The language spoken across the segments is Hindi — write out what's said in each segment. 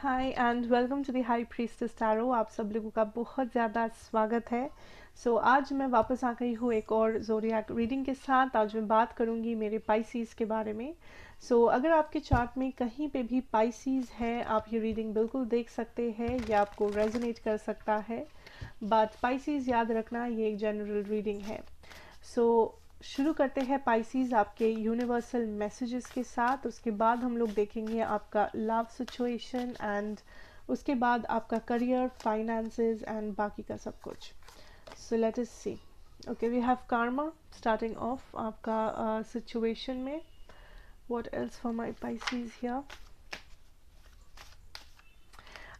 Hi and welcome to the high priestess tarot. आप सब लोगों का बहुत ज़्यादा स्वागत है। आज मैं वापस आ गई हूँ एक और ज़ोडिएक रीडिंग के साथ। आज मैं बात करूँगी मेरे पाइसीज़ के बारे में। अगर आपके चार्ट में कहीं पे भी पाइसीज़ है, आप ये रीडिंग बिल्कुल देख सकते हैं, ये आपको रेजोनेट कर सकता है। बट पाइसीज़ याद रखना, ये एक जनरल रीडिंग है। शुरू करते हैं पाइसीज आपके यूनिवर्सल मैसेजेस के साथ। उसके बाद हम लोग देखेंगे आपका लव सिचुएशन एंड उसके बाद आपका करियर, फाइनेंसेस एंड बाकी का सब कुछ। So let us see. Okay, we have karma starting off आपका सिचुएशन में। What else for my Pisces here?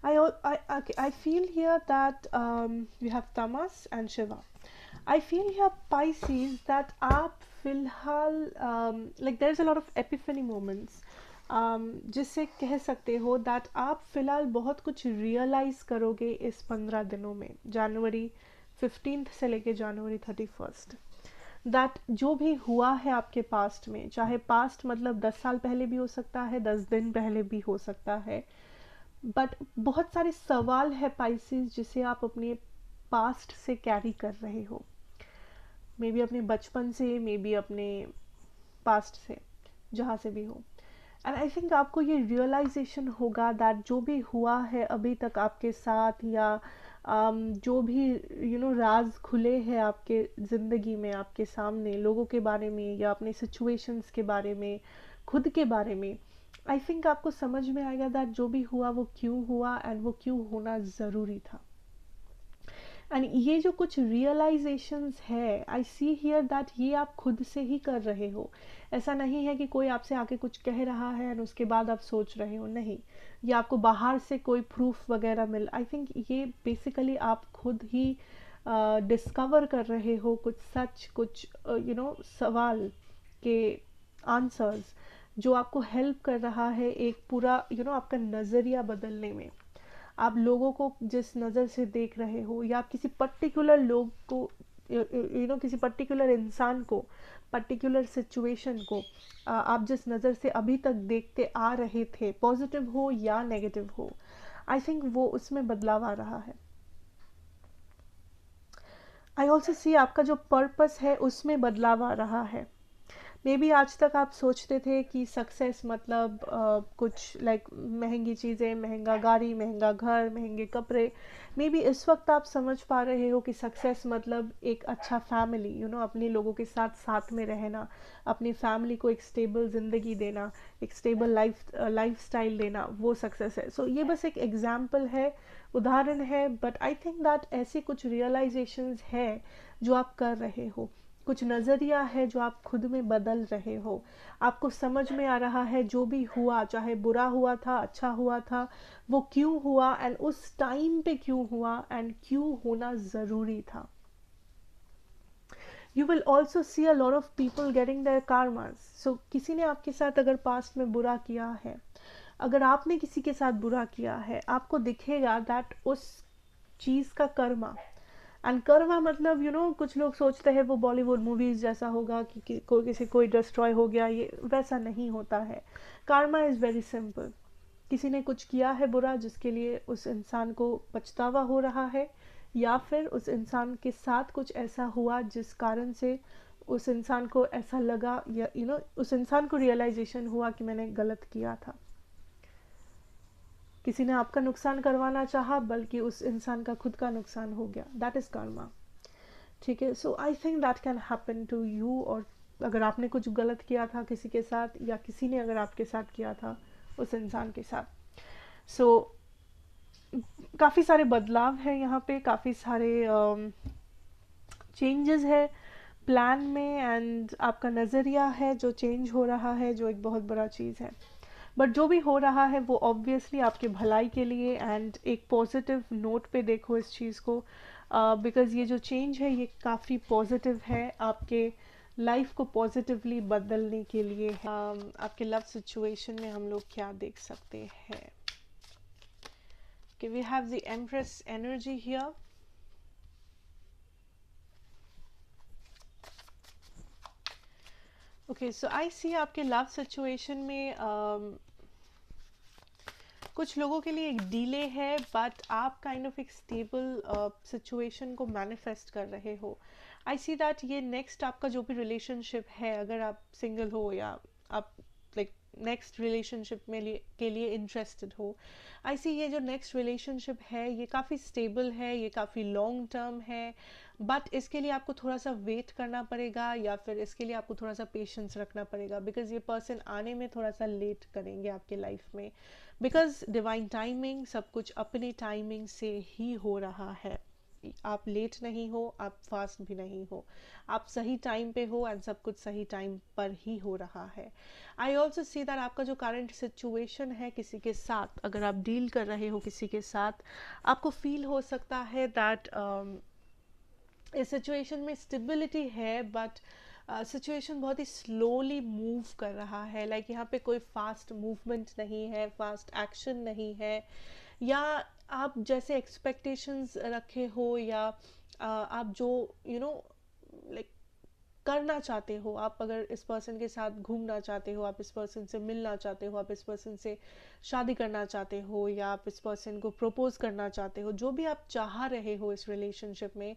I feel here that we have Tamas and Shiva. I feel here Pisces that आप फिलहाल like there's a lot of epiphany moments, जिससे कह सकते हो that आप फिलहाल बहुत कुछ रियलाइज करोगे इस 15 दिनों में, जनवरी 15 से लेके जनवरी 31। दैट जो भी हुआ है आपके पास्ट में, चाहे पास्ट मतलब 10 साल पहले भी हो सकता है, 10 दिन पहले भी हो सकता है, बट बहुत सारे सवाल है पाइसेस जिसे आप अपने पास्ट से कैरी कर रहे हो। मे बी अपने बचपन से, मे बी अपने पास्ट से, जहाँ से भी हो। एंड आई थिंक आपको ये रियलाइजेशन होगा दैट जो भी हुआ है अभी तक आपके साथ, या जो भी राज खुले हैं आपके ज़िंदगी में, आपके सामने लोगों के बारे में या अपने सिचुएशंस के बारे में, खुद के बारे में, आई थिंक आपको समझ में आएगा दैट जो भी हुआ वो क्यों हुआ एंड वो क्यों होना ज़रूरी था। एंड ये जो कुछ रियलाइजेशंस है, आई सी हियर दैट ये आप खुद से ही कर रहे हो। ऐसा नहीं है कि कोई आपसे आके कुछ कह रहा है एंड उसके बाद आप सोच रहे हो, नहीं। या आपको बाहर से कोई प्रूफ वगैरह मिल, आई थिंक ये बेसिकली आप खुद ही डिस्कवर कर रहे हो कुछ सच, कुछ सवाल के आंसर्स, जो आपको हेल्प कर रहा है एक पूरा आपका नज़रिया बदलने में। आप लोगों को जिस नज़र से देख रहे हो, या आप किसी पर्टिकुलर लोग को, किसी पर्टिकुलर इंसान को, पर्टिकुलर सिचुएशन को आप जिस नज़र से अभी तक देखते आ रहे थे, पॉजिटिव हो या नेगेटिव हो, आई थिंक वो उसमें बदलाव आ रहा है। आई ऑल्सो सी आपका जो पर्पस है उसमें बदलाव आ रहा है। मे बी आज तक आप सोचते थे कि सक्सेस मतलब कुछ लाइक महंगी चीज़ें, महंगा गाड़ी, महंगा घर, महंगे कपड़े। मे बी इस वक्त आप समझ पा रहे हो कि सक्सेस मतलब एक अच्छा फैमिली, अपने लोगों के साथ साथ में रहना, अपनी फैमिली को एक स्टेबल ज़िंदगी देना, एक स्टेबल लाइफ स्टाइल देना, वो सक्सेस है। ये बस एक एग्जाम्पल है, उदाहरण है, बट आई थिंक दैट ऐसे कुछ रियलाइजेशंस है जो आप कर रहे हो, कुछ नज़रिया है जो आप खुद में बदल रहे हो। आपको समझ में आ रहा है जो भी हुआ, चाहे बुरा हुआ था, अच्छा हुआ था, वो क्यों हुआ एंड उस टाइम पे क्यों हुआ एंड क्यों होना ज़रूरी था। You will also see a lot of people getting their karmas. किसी ने आपके साथ अगर पास्ट में बुरा किया है, अगर आपने किसी के साथ बुरा किया है, आपको दिखेगा दैट उस चीज़ का कर्मा। एंड कर्मा मतलब कुछ लोग सोचते हैं वो बॉलीवुड मूवीज जैसा होगा कि कोई किसी कोई डिस्ट्रॉय हो गया, ये वैसा नहीं होता है। Karma is very simple. किसी ने कुछ किया है बुरा जिसके लिए उस इंसान को पछतावा हो रहा है, या फिर उस इंसान के साथ कुछ ऐसा हुआ जिस कारण से उस इंसान को ऐसा लगा, या उस इंसान को रियलाइजेशन हुआ कि मैंने गलत किया था। किसी ने आपका नुकसान करवाना चाहा, बल्कि उस इंसान का खुद का नुकसान हो गया। That is karma. ठीक है, I think that can happen to you. और अगर आपने कुछ गलत किया था किसी के साथ, या किसी ने अगर आपके साथ किया था उस इंसान के साथ, काफ़ी सारे बदलाव हैं यहाँ पे, काफ़ी सारे चेंजेस है प्लान में, एंड आपका नज़रिया है जो चेंज हो रहा है, जो एक बहुत बड़ा चीज़ है। बट जो भी हो रहा है वो ऑब्वियसली आपके भलाई के लिए, एंड एक पॉजिटिव नोट पे देखो इस चीज़ को, बिकॉज़ ये जो चेंज है ये काफ़ी पॉजिटिव है, आपके लाइफ को पॉजिटिवली बदलने के लिए है। आपके लव सिचुएशन में हम लोग क्या देख सकते हैं कि we have the empress energy here. Okay, so I see आपके लव सिचुएशन में कुछ लोगों के लिए एक डिले है, बट आप काइंड ऑफ एक स्टेबल सिचुएशन को मैनिफेस्ट कर रहे हो। आई सी दैट ये नेक्स्ट आपका जो भी रिलेशनशिप है, अगर आप सिंगल हो या आप लाइक नेक्स्ट रिलेशनशिप में के लिए इंटरेस्टेड हो, आई सी ये जो नेक्स्ट रिलेशनशिप है ये काफ़ी स्टेबल है, ये काफ़ी लॉन्ग टर्म है, बट इसके लिए आपको थोड़ा सा वेट करना पड़ेगा या फिर इसके लिए आपको थोड़ा सा पेशेंस रखना पड़ेगा, बिकॉज ये पर्सन आने में थोड़ा सा लेट करेंगे आपके लाइफ में, बिकॉज डिवाइन टाइमिंग, सब कुछ अपने टाइमिंग से ही हो रहा है। आप लेट नहीं हो, आप फास्ट भी नहीं हो, आप सही टाइम पे हो एंड सब कुछ सही टाइम पर ही हो रहा है। आई ऑल्सो सी दैट आपका जो करंट सिचुएशन है किसी के साथ, अगर आप डील कर रहे हो किसी के साथ, आपको फील हो सकता है दैट इस सिचुएशन में स्टेबिलिटी है, बट सिचुएशन बहुत ही स्लोली मूव कर रहा है। लाइक यहाँ पे कोई फास्ट मूवमेंट नहीं है, फास्ट एक्शन नहीं है, या आप जैसे एक्सपेक्टेशंस रखे हो या आप जो लाइक करना चाहते हो, आप अगर इस पर्सन के साथ घूमना चाहते हो, आप इस पर्सन से मिलना चाहते हो, आप इस पर्सन से शादी करना चाहते हो, या आप इस पर्सन को प्रपोज करना चाहते हो, जो भी आप चाह रहे हो इस रिलेशनशिप में,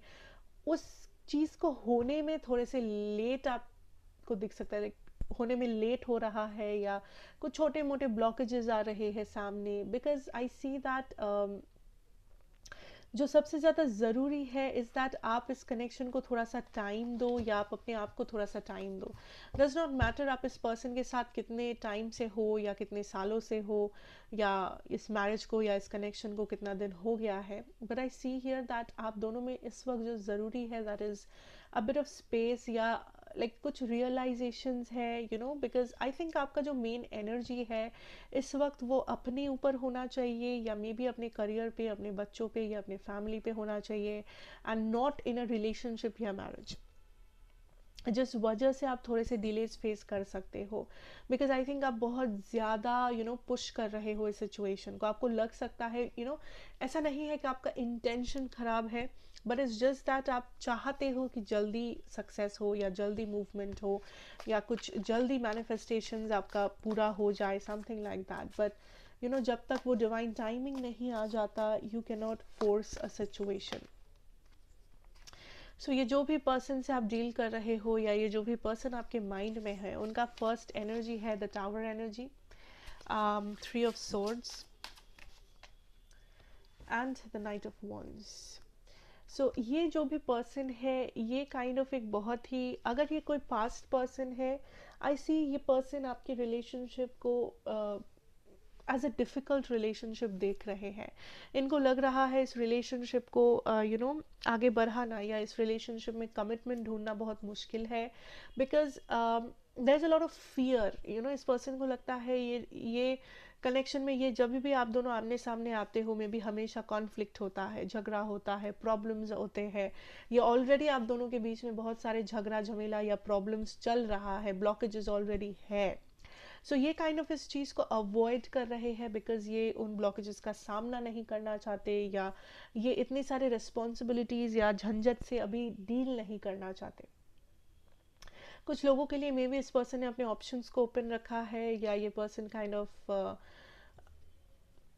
उस चीज़ को होने में थोड़े से लेट आपको दिख सकता है, होने में लेट हो रहा है, या कुछ छोटे मोटे ब्लॉकेजेस आ रहे हैं सामने, बिकॉज आई सी दैट जो सबसे ज़्यादा ज़रूरी है इज़ दैट आप इस कनेक्शन को थोड़ा सा टाइम दो, या आप अपने आप को थोड़ा सा टाइम दो। डज नॉट मैटर आप इस पर्सन के साथ कितने टाइम से हो या कितने सालों से हो, या इस मैरिज को या इस कनेक्शन को कितना दिन हो गया है, but I see here that आप दोनों में इस वक्त जो ज़रूरी है that is a bit of space, या लाइक कुछ रियलाइजेशंस है, बिकॉज आई थिंक आपका जो मेन एनर्जी है इस वक्त वो अपने ऊपर होना चाहिए, या मे बी अपने करियर पे, अपने बच्चों पे, या अपने फैमिली पे होना चाहिए, and not in a relationship या मैरिज। जिस वजह से आप थोड़े से डिलेज फेस कर सकते हो, बिकॉज आई थिंक आप बहुत ज़्यादा पुश कर रहे हो इस सिचुएशन को। आपको लग सकता है ऐसा नहीं है कि आपका इंटेंशन ख़राब है, बट इट्स जस्ट दैट आप चाहते हो कि जल्दी सक्सेस हो, या जल्दी मूवमेंट हो, या कुछ जल्दी मैनिफेस्टेशंस आपका पूरा हो जाए, समथिंग लाइक दैट। बट जब तक वो डिवाइन टाइमिंग नहीं आ जाता, you can not force a situation. So ये जो भी पर्सन से आप डील कर रहे हो, या ये जो भी पर्सन आपके माइंड में है, उनका फर्स्ट एनर्जी है the tower energy, 3 of swords and the knight of wands. So ये जो भी पर्सन है ये काइंड ऑफ एक बहुत ही, अगर ये कोई पास्ट पर्सन है, आई सी ये पर्सन आपके रिलेशनशिप को एज अ डिफ़िकल्ट रिलेशनशिप देख रहे हैं। इनको लग रहा है इस रिलेशनशिप को आगे बढ़ाना, या इस रिलेशनशिप में कमिटमेंट ढूंढना बहुत मुश्किल है, because there is a lot of fear. इस पर्सन को लगता है ये कनेक्शन में, ये जब भी आप दोनों आमने सामने आते हो में भी हमेशा कॉन्फ्लिक्ट होता है, झगड़ा होता है, प्रॉब्लम्स होते हैं, ये ऑलरेडी आप दोनों के बीच में बहुत सारे झगड़ा झमेला या प्रॉब्लम्स चल रहा है, ब्लॉकेजेस ऑलरेडी है। सो ये काइंड ऑफ इस चीज़ को अवॉइड कर रहे हैं, बिकॉज ये उन ब्लॉकेजेस का सामना नहीं करना चाहते, या ये इतने सारे रिस्पॉन्सिबिलिटीज़ या झंझट से अभी डील नहीं करना चाहते। कुछ लोगों के लिए मे बी इस पर्सन ने अपने ऑप्शंस को ओपन रखा है, या ये पर्सन काइंड ऑफ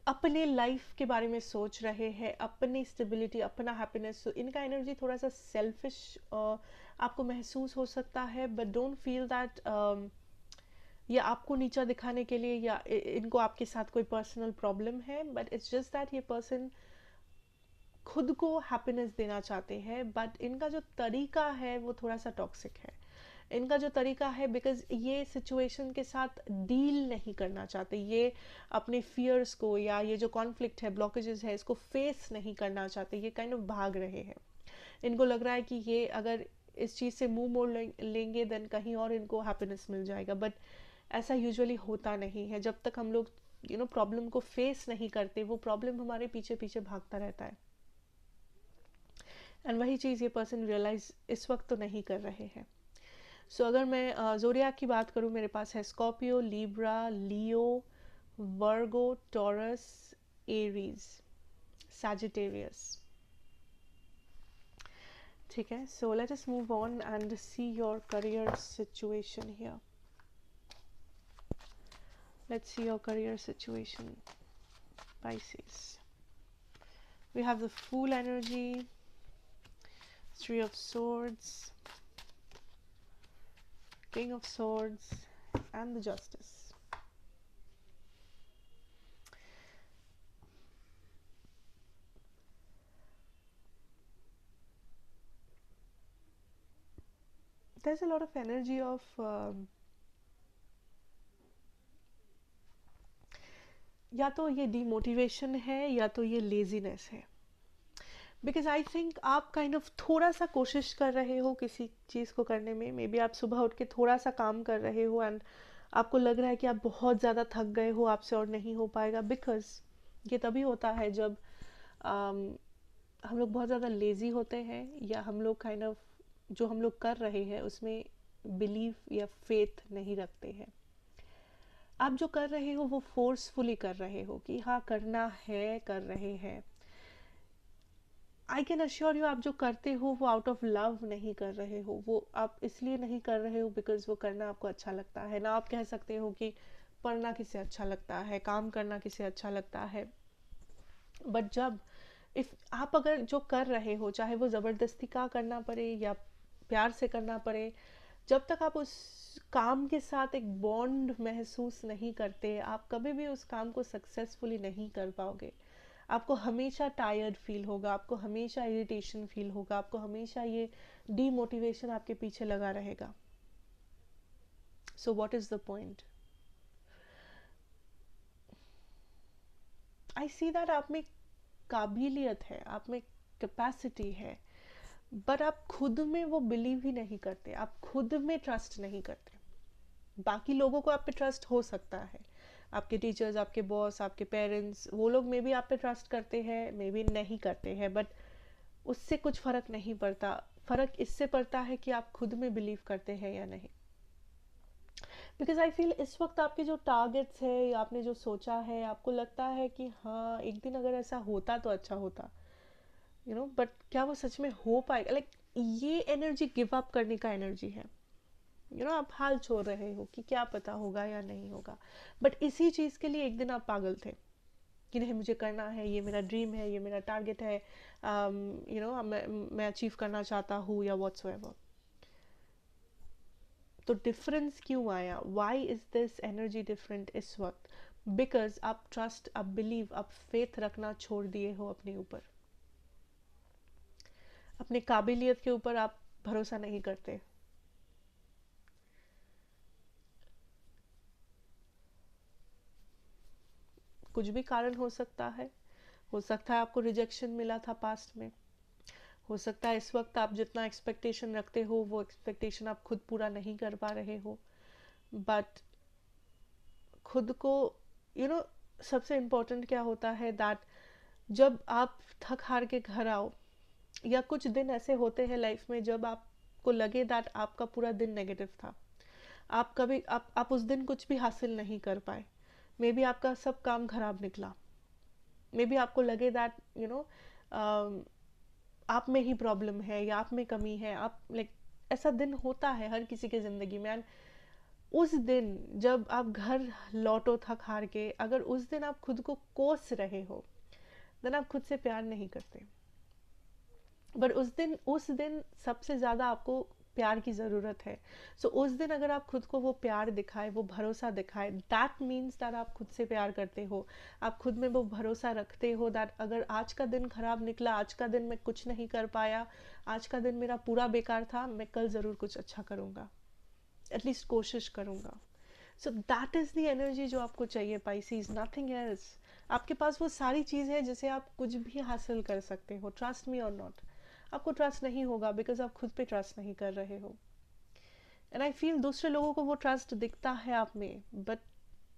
अपने लाइफ के बारे में सोच रहे हैं, अपनी स्टेबिलिटी, अपना हैप्पीनेस। तो इनका एनर्जी थोड़ा सा सेल्फिश आपको महसूस हो सकता है, बट डोंट फील दैट या आपको नीचा दिखाने के लिए, या इनको आपके साथ कोई पर्सनल प्रॉब्लम है, बट इट्स जस्ट दैट ये पर्सन खुद को हैप्पीनेस देना चाहते हैं, बट इनका जो तरीका है वो थोड़ा सा टॉक्सिक है। इनका जो तरीका है, बिकॉज ये सिचुएशन के साथ डील नहीं करना चाहते, ये अपने फियर्स को, या ये जो कॉन्फ्लिक्ट है, ब्लॉकेजेस है, इसको फेस नहीं करना चाहते, ये काइंड ऑफ भाग रहे हैं। इनको लग रहा है कि ये अगर इस चीज़ से मुंह मोड़ लेंगे देन कहीं और इनको हैप्पीनेस मिल जाएगा, बट ऐसा यूजुअली होता नहीं है। जब तक हम लोग प्रॉब्लम को फेस नहीं करते, वो प्रॉब्लम हमारे पीछे पीछे भागता रहता है, एंड वही चीज़ ये पर्सन रियलाइज इस वक्त तो नहीं कर रहे हैं। सो अगर मैं ज़ोडिएक की बात करूँ, मेरे पास है स्कॉर्पियो, लिब्रा, लियो, वर्गो, टॉरस, एरीज, सैजिटेरियस। ठीक है, सो let us move on and see your career situation here. Let's see your career situation. Pisces. We have the Fool energy, Three of Swords, King of Swords, and the Justice. There's a lot of energy of या तो ये डिमोटिवेशन है या तो ये लेजीनेस है. बिकॉज आई थिंक आप काइंड ऑफ थोड़ा सा कोशिश कर रहे हो किसी चीज़ को करने में. मे बी आप सुबह उठ के थोड़ा सा काम कर रहे हो एंड आपको लग रहा है कि आप बहुत ज़्यादा थक गए हो, आपसे और नहीं हो पाएगा. बिकॉज ये तभी होता है जब हम लोग बहुत ज़्यादा लेज़ी होते हैं या हम लोग काइंड ऑफ जो हम लोग कर रहे हैं उसमें बिलीव या फेथ नहीं रखते हैं. आप जो कर रहे हो वो फोर्सफुली कर रहे हो कि हाँ करना है, कर रहे हैं. आई कैन अश्योर यू आप जो करते हो वो आउट ऑफ लव नहीं कर रहे हो. वो आप इसलिए नहीं कर रहे हो बिकॉज वो करना आपको अच्छा लगता है. ना आप कह सकते हो कि पढ़ना किसे अच्छा लगता है, काम करना किसे अच्छा लगता है. बट जब इफ आप अगर जो कर रहे हो चाहे वो ज़बरदस्ती का करना पड़े या प्यार से करना पड़े, जब तक आप उस काम के साथ एक बॉन्ड महसूस नहीं करते आप कभी भी उस काम को सक्सेसफुली नहीं कर पाओगे. आपको हमेशा टायर्ड फील होगा, आपको हमेशा इरिटेशन फील होगा, आपको हमेशा ये डीमोटिवेशन आपके पीछे लगा रहेगा. So what is the point? I see that आप में काबिलियत है, आप में कैपेसिटी है, बट आप खुद में वो बिलीव ही नहीं करते, आप खुद में ट्रस्ट नहीं करते. बाकी लोगों को आप पे ट्रस्ट हो सकता है, आपके टीचर्स, आपके बॉस, आपके पेरेंट्स, वो लोग मे बी आप पे ट्रस्ट करते हैं, मे बी नहीं करते हैं, बट उससे कुछ फ़र्क नहीं पड़ता. फ़र्क इससे पड़ता है कि आप खुद में बिलीव करते हैं या नहीं. बिकॉज आई फील इस वक्त आपके जो टारगेट्स है या आपने जो सोचा है, आपको लगता है कि हाँ एक दिन अगर ऐसा होता तो अच्छा होता, यू नो, बट क्या वो सच में हो पाएगा? लाइक ये एनर्जी गिव अप करने का एनर्जी है. यू नो आप हाल छोड़ रहे हो कि क्या पता होगा या नहीं होगा. बट इसी चीज़ के लिए एक दिन आप पागल थे कि नहीं मुझे करना है, ये मेरा ड्रीम है, ये मेरा टारगेट है, यू नो मैं अचीव करना चाहता हूँ या व्हाट्सएवर. तो डिफरेंस क्यों आया? Why is this energy different इस वक्त? बिकॉज आप ट्रस्ट, आप बिलीव, आप फेथ रखना छोड़ दिए हो अपने ऊपर. अपने काबिलियत के ऊपर आप भरोसा नहीं करते. कुछ भी कारण हो सकता है. हो सकता है आपको रिजेक्शन मिला था पास्ट में. हो सकता है इस वक्त आप जितना एक्सपेक्टेशन रखते हो वो एक्सपेक्टेशन आप खुद पूरा नहीं कर पा रहे हो. बट खुद को यू नो सबसे इम्पोर्टेंट क्या होता है दैट जब आप थक हार के घर आओ या कुछ दिन ऐसे होते हैं लाइफ में जब आपको लगे दैट आपका पूरा दिन नेगेटिव था, आप कभी आप उस दिन कुछ भी हासिल नहीं कर पाए, मे बी आपका सब काम खराब निकला, मे बी आपको लगे दैट यू नो आप में ही प्रॉब्लम है या आप में कमी है, आप लाइक ऐसा दिन होता है हर किसी के ज़िंदगी में. एंड उस दिन जब आप घर लौटो थक हार के, अगर उस दिन आप खुद को कोस रहे हो देन आप खुद से प्यार नहीं करते. बट उस दिन सबसे ज़्यादा आपको प्यार की ज़रूरत है. सो उस दिन अगर आप खुद को वो प्यार दिखाए, वो भरोसा दिखाए, दैट मीन्स दैट आप खुद से प्यार करते हो, आप खुद में वो भरोसा रखते हो दैट अगर आज का दिन खराब निकला, आज का दिन मैं कुछ नहीं कर पाया, आज का दिन मेरा पूरा बेकार था, मैं कल ज़रूर कुछ अच्छा करूँगा, एटलीस्ट कोशिश करूँगा. So that is the energy जो आपको चाहिए पाइसीज, नथिंग एल्स. आपके पास वो सारी चीज़ है जिसे आप कुछ भी हासिल कर सकते हो. ट्रस्ट मी और नॉट, आपको ट्रस्ट नहीं होगा बिकॉज आप खुद पे ट्रस्ट नहीं कर रहे हो. एंड आई फील दूसरे लोगों को वो ट्रस्ट दिखता है आप में, बट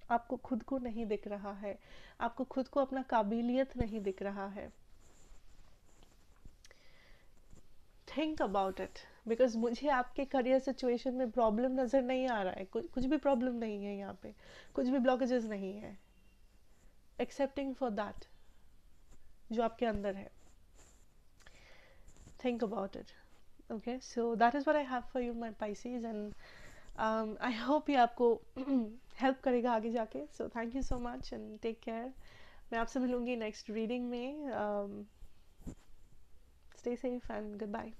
आपको खुद को नहीं दिख रहा है, आपको खुद को अपना काबिलियत नहीं दिख रहा है. Think about it. बिकॉज मुझे आपके करियर सिचुएशन में प्रॉब्लम नज़र नहीं आ रहा है, कुछ भी प्रॉब्लम नहीं है यहाँ पे, कुछ भी ब्लॉकेजेस नहीं है एक्सेप्टिंग फॉर दैट जो आपके अंदर है. Think about it. Okay, so that is what I have for you, my Pisces, and I hope ये आपको help करेगा आगे जाके. So thank you so much and take care. मैं आपसे मिलूंगी नेक्स्ट रीडिंग में. Stay safe and good bye.